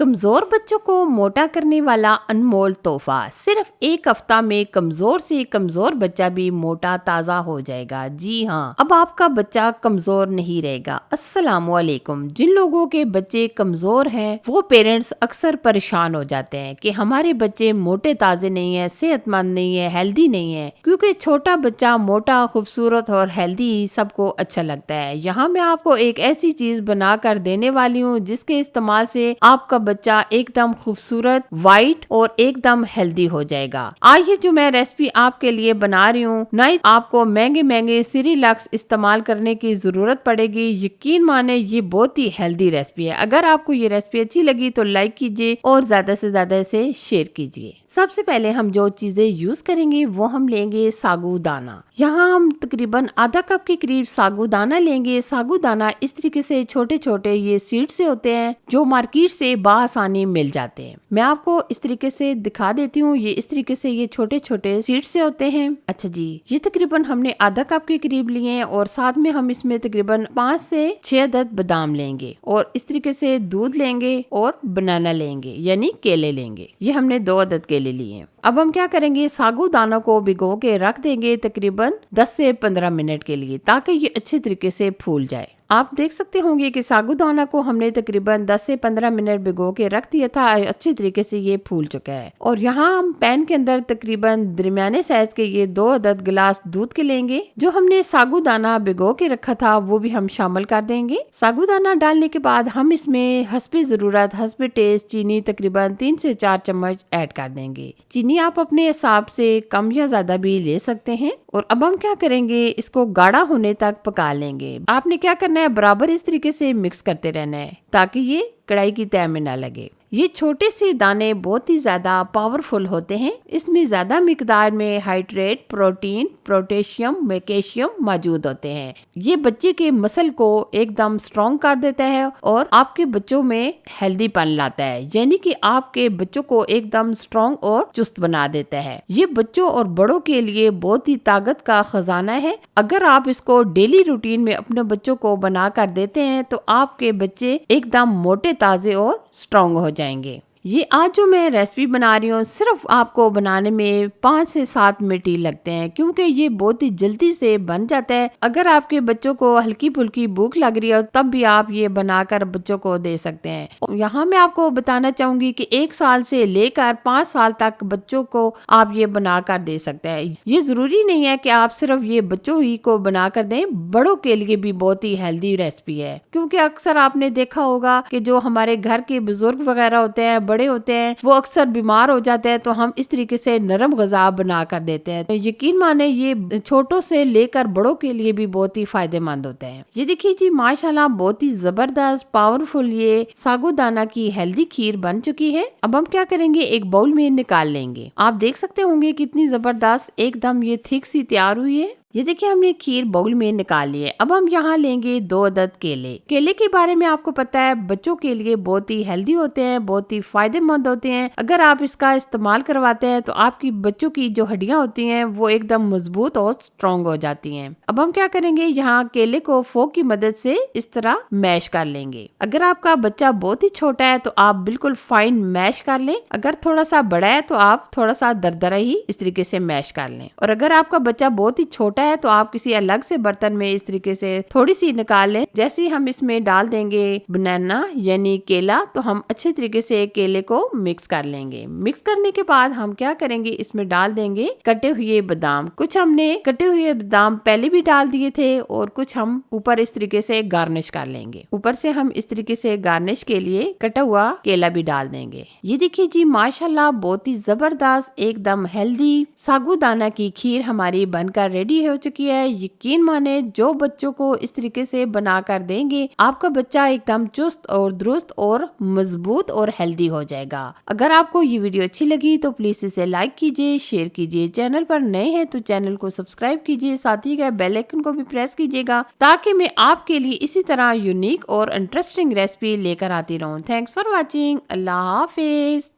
कमजोर बच्चों को मोटा करने वाला अनमोल तोहफा। सिर्फ एक हफ्ता में कमजोर से कमजोर बच्चा भी मोटा ताजा हो जाएगा। जी हाँ, अब आपका बच्चा कमजोर नहीं रहेगा। अस्सलामुअलैकुम। जिन लोगों के बच्चे कमजोर हैं वो पेरेंट्स अक्सर परेशान हो जाते हैं कि हमारे बच्चे मोटे ताजे नहीं है, सेहतमंद नहीं है, हेल्दी नहीं है। क्योंकि छोटा बच्चा मोटा, खूबसूरत और हेल्दी सबको अच्छा लगता है। यहाँ मैं आपको एक ऐसी चीज बना कर देने वाली हूँ जिसके इस्तेमाल से आपका बच्चा एकदम खूबसूरत, वाइट और एकदम हेल्दी हो जाएगा। आज ये जो मैं रेसिपी आपके लिए बना रही हूँ, ना ही आपको महंगे महंगे सिरिलैक्स इस्तेमाल करने की जरूरत पड़ेगी। यकीन माने ये बहुत ही हेल्दी रेसिपी है। अगर आपको ये रेसिपी अच्छी लगी तो लाइक कीजिए और ज्यादा से ज्यादा इसे शेयर कीजिए। सबसे पहले हम जो चीजें यूज करेंगे वो हम लेंगे साबूदाना। यहाँ हम तकरीबन आधा कप के करीब साबूदाना लेंगे। साबूदाना इस तरीके से छोटे छोटे ये सीड से होते हैं जो मार्केट से आसानी मिल जाते हैं। मैं आपको इस तरीके से दिखा देती हूँ। ये इस तरीके से ये छोटे छोटे सीड्स से होते हैं। अच्छा जी, ये तकरीबन हमने आधा कप के करीब लिए हैं और साथ में हम इसमें तकरीबन 5 से 6 अदद बादाम लेंगे और इस तरीके से दूध लेंगे और बनाना लेंगे यानी केले लेंगे। ये हमने 2 अदद केले लिए हैं। अब हम क्या करेंगे, साबूदाना को भिगो के रख देंगे तकरीबन 10 से 15 मिनट के लिए ताकि ये अच्छे तरीके से फूल जाए। आप देख सकते होंगे कि साबूदाना को हमने तकरीबन 10 से 15 मिनट भिगो के रख दिया था। अच्छी तरीके से ये फूल चुका है। और यहाँ हम पैन के अंदर तकरीबन दरमियाने साइज के ये 2 अदद गिलास दूध के लेंगे। जो हमने साबूदाना भिगो के रखा था वो भी हम शामिल कर देंगे। साबूदाना डालने के बाद हम इसमें हस्बे जरूरत, हस्बे टेस्ट चीनी तकरीबन 3 से 4 चम्मच ऐड कर देंगे। चीनी आप अपने हिसाब से कम या ज्यादा भी ले सकते हैं। और अब हम क्या करेंगे, इसको गाढ़ा होने तक पका लेंगे। आपने क्या करना है, बराबर इस तरीके से मिक्स करते रहना है ताकि ये कढ़ाई की तह में ना लगे। ये छोटे से दाने बहुत ही ज्यादा पावरफुल होते हैं। इसमें ज्यादा मिकदार में हाइड्रेट, प्रोटीन, पोटेशियम, मैग्नीशियम मौजूद होते हैं। ये बच्चे के मसल को एकदम स्ट्रॉन्ग कर देता है और आपके बच्चों में हेल्दीपन लाता है, यानी कि आपके बच्चों को एकदम स्ट्रॉन्ग और चुस्त बना देता है। ये बच्चों और बड़ों के लिए बहुत ही ताकत का खजाना है। अगर आप इसको डेली रूटीन में अपने बच्चों को बना कर देते हैं तो आपके बच्चे एकदम मोटे, ताजे और स्ट्रॉन्ग हो जाएंगे। ये आज जो मैं रेसिपी बना रही हूँ सिर्फ आपको बनाने में 5 से 7 मिनट ही लगते हैं क्योंकि ये बहुत ही जल्दी से बन जाता है। अगर आपके बच्चों को हल्की फुल्की भूख लग रही है तब भी आप ये बनाकर बच्चों को दे सकते हैं। यहाँ मैं आपको बताना चाहूंगी कि 1 साल से लेकर 5 साल तक बच्चों को आप ये बनाकर दे सकते हैं। ये जरूरी नहीं है कि आप सिर्फ ये बच्चों ही को बनाकर दें, बड़ों के लिए भी बहुत ही हेल्दी रेसिपी है। क्योंकि अक्सर आपने देखा होगा कि जो हमारे घर के बुजुर्ग वगैरह होते हैं, बड़े होते हैं, वो अक्सर बीमार हो जाते हैं तो हम इस तरीके से नरम ग़िज़ा बना कर देते हैं। तो यकीन माने ये छोटों से लेकर बड़ों के लिए भी बहुत ही फायदेमंद होते हैं। ये देखिए जी, माशाल्लाह बहुत ही जबरदस्त पावरफुल ये साबूदाना की हेल्दी खीर बन चुकी है। अब हम क्या करेंगे, एक बाउल में निकाल लेंगे। आप देख सकते होंगे कितनी जबरदस्त एकदम ये थिक सी तैयार हुई है। ये देखिए हमने खीर बाउल में निकाल ली है। अब हम यहाँ लेंगे 2 अदद केले। केले के बारे में आपको पता है बच्चों के लिए बहुत ही हेल्दी होते हैं, बहुत ही फायदेमंद होते हैं। अगर आप इसका इस्तेमाल करवाते हैं तो आपकी बच्चों की जो हड्डियां होती हैं वो एकदम मजबूत और स्ट्रॉन्ग हो जाती हैं। अब हम क्या करेंगे, यहाँ केले को फोक की मदद से इस तरह मैश कर लेंगे। अगर आपका बच्चा बहुत ही छोटा है तो आप बिल्कुल फाइन मैश कर लें। अगर थोड़ा सा बड़ा है तो आप थोड़ा सा दरदरा ही इस तरीके से मैश कर लें। और अगर आपका बच्चा बहुत ही छोटा है तो आप किसी अलग से बर्तन में इस तरीके से थोड़ी सी निकाल लें। जैसे ही हम इसमें डाल देंगे बनाना यानी केला, तो हम अच्छे तरीके से केले को मिक्स कर लेंगे। मिक्स करने के बाद हम क्या करेंगे, इसमें डाल देंगे कटे हुए बादाम। कुछ हमने कटे हुए बादाम पहले भी डाल दिए थे और कुछ हम ऊपर इस तरीके से गार्निश कर लेंगे। ऊपर से हम इस तरीके से गार्निश के लिए कटा हुआ केला भी डाल देंगे। ये देखिए जी, माशाल्लाह बहुत ही जबरदस्त एकदम हेल्दी साबूदाना की खीर हमारी बनकर रेडी हो चुकी है। यकीन माने जो बच्चों को इस तरीके से बनाकर देंगे आपका बच्चा एकदम चुस्त और दुरुस्त और मजबूत और हेल्दी हो जाएगा। अगर आपको ये वीडियो अच्छी लगी तो प्लीज इसे लाइक कीजिए, शेयर कीजिए। चैनल पर नए हैं तो चैनल को सब्सक्राइब कीजिए, साथ ही बेल आइकन को भी प्रेस कीजिएगा ताकि मैं आपके लिए इसी तरह यूनिक और इंटरेस्टिंग रेसिपी लेकर आती रहूं। Thanks for watching. Allah Hafiz.